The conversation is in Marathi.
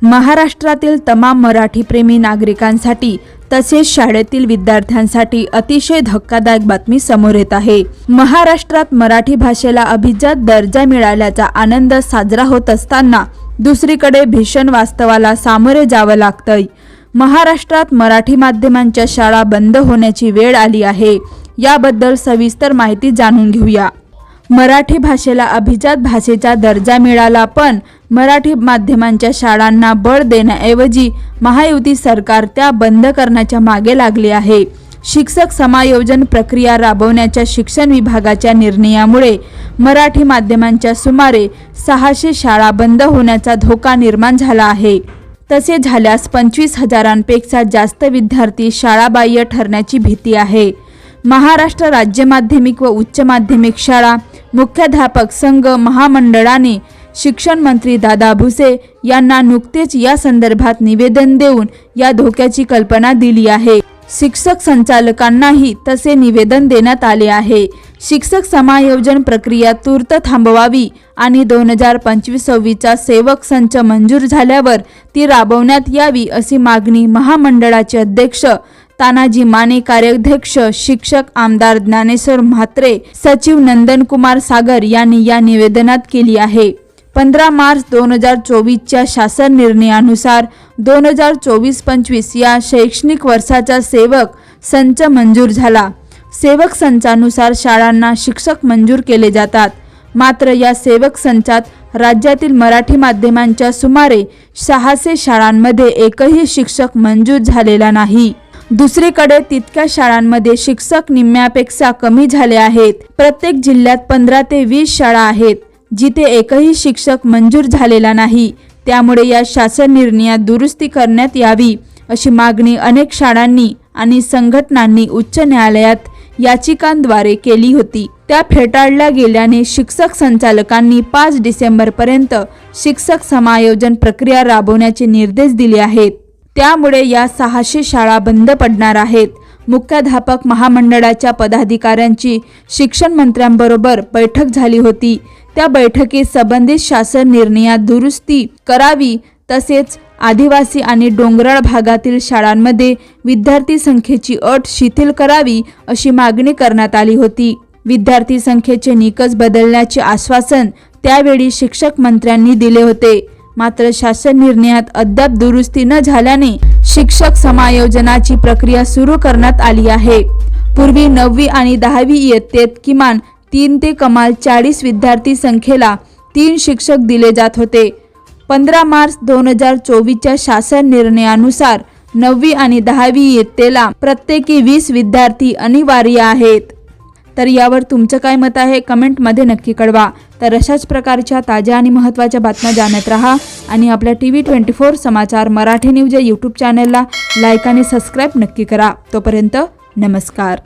महाराष्ट्रातील तमाम मराठी प्रेमी नागरिकांसाठी तसेच शाळेतील विद्यार्थ्यांसाठी अतिशय धक्कादायक बातमी समोर येत आहे। महाराष्ट्रात मराठी भाषेला अभिजात दर्जा मिळाल्याचा आनंद साजरा होत असताना दुसरीकडे भीषण वास्तवाला सामोरे जावं लागतंय। महाराष्ट्रात मराठी माध्यमांच्या शाळा बंद होण्याची वेळ आली आहे। याबद्दल सविस्तर माहिती जाणून घेऊया। मराठी भाषेला अभिजात भाषेचा दर्जा मिळाला, पण मराठी माध्यमांच्या शाळांना बळ देण्याऐवजी महायुती सरकार त्या बंद करण्याच्या मागे लागले आहे। शिक्षक समायोजन प्रक्रिया राबवण्याच्या शिक्षण विभागाच्या निर्णयामुळे मराठी माध्यमांच्या सुमारे 600 शाळा बंद होण्याचा धोका निर्माण झाला आहे। तसे झाल्यास 25,000पेक्षा जास्त विद्यार्थी शाळाबाह्य ठरण्याची भीती आहे। महाराष्ट्र राज्य माध्यमिक व उच्च माध्यमिक शाळा मुख्याध्यापक संघ महामंडळाने शिक्षण मंत्री दादा भुसे यांना नुकतेच या संदर्भात निवेदन देऊन या धोक्याची कल्पना दिली आहे। शिक्षक संचालकांनाही तसे निवेदन देण्यात आले आहे। शिक्षक समायोजन प्रक्रिया तूर्त थांबवावी आणि 2025-26चा सेवक संच मंजूर झाल्यावर ती राबवण्यात यावी अशी मागणी महामंडळाचे अध्यक्ष तानाजी माने, कार्याध्यक्ष शिक्षक आमदार ज्ञानेश्वर म्हात्रे, सचिव नंदनकुमार सागर यांनी या निवेदनात केली आहे। 15 मार्च 2024च्या शासन निर्णयानुसार 2024-25 या शैक्षणिक वर्षाचा सेवक संच मंजूर झाला। सेवक संचानुसार शाळांना शिक्षक मंजूर केले जातात। मात्र या सेवक संचात राज्यातील मराठी माध्यमांच्या सुमारे 600 शाळांमध्ये एकही शिक्षक मंजूर झालेला नाही। दुसरीकडे तितक्या शाळांमध्ये शिक्षक निम्म्यापेक्षा कमी झाले आहेत। प्रत्येक जिल्ह्यात 15 ते 20 शाळा आहेत जिथे एकही शिक्षक मंजूर झालेला नाही। त्यामुळे या शासन निर्णयात दुरुस्ती करण्यात यावी अशी मागणी अनेक शाळांनी आणि संघटनांनी उच्च न्यायालयात याचिकांद्वारे केली होती। त्या फेटाळल्या गेल्याने शिक्षक संचालकांनी 5 डिसेंबरपर्यंत शिक्षक समायोजन प्रक्रिया राबवण्याचे निर्देश दिले आहेत। त्यामुळे या 600 शाळा बंद पडणार आहेत। मुख्याध्यापक महामंडळाच्या पदाधिकाऱ्यांची शिक्षण मंत्र्यांबरोबर बैठक झाली होती। त्या बैठकीत संबंधित शासन निर्णयात दुरुस्ती करावी, तसेच आदिवासी आणि डोंगराळ भागातील शाळांमध्ये विद्यार्थी संख्येची अट शिथिल करावी अशी मागणी करण्यात आली होती। विद्यार्थी संख्येचे निकष बदलण्याचे आश्वासन त्यावेळी शिक्षक मंत्र्यांनी दिले होते। मात्र शासन निर्णयात अद्याप दुरुस्ती न झाल्याने शिक्षक समायोजनाची प्रक्रिया सुरू करण्यात आली आहे। पूर्वी 9वी आणि 10वी इयत्तेत किमान 3 ते कमाल 40 विद्यार्थी संख्येला 3 शिक्षक दिले जात होते। 15 मार्च 2024च्या शासन निर्णयानुसार 9वी आणि 10वी इयत्तेला प्रत्येकी 20 विद्यार्थी अनिवार्य आहेत। तर यावर तुमचं काय मत आहे कमेंटमध्ये नक्की कळवा। तर अशाच प्रकारच्या ताज्या आणि महत्त्वाच्या बातम्या जाणत रहा आणि आपल्या TV24 समाचार मराठी न्यूज या YouTube चॅनलला लाईक आणि सबस्क्राईब नक्की करा। तोपर्यंत नमस्कार।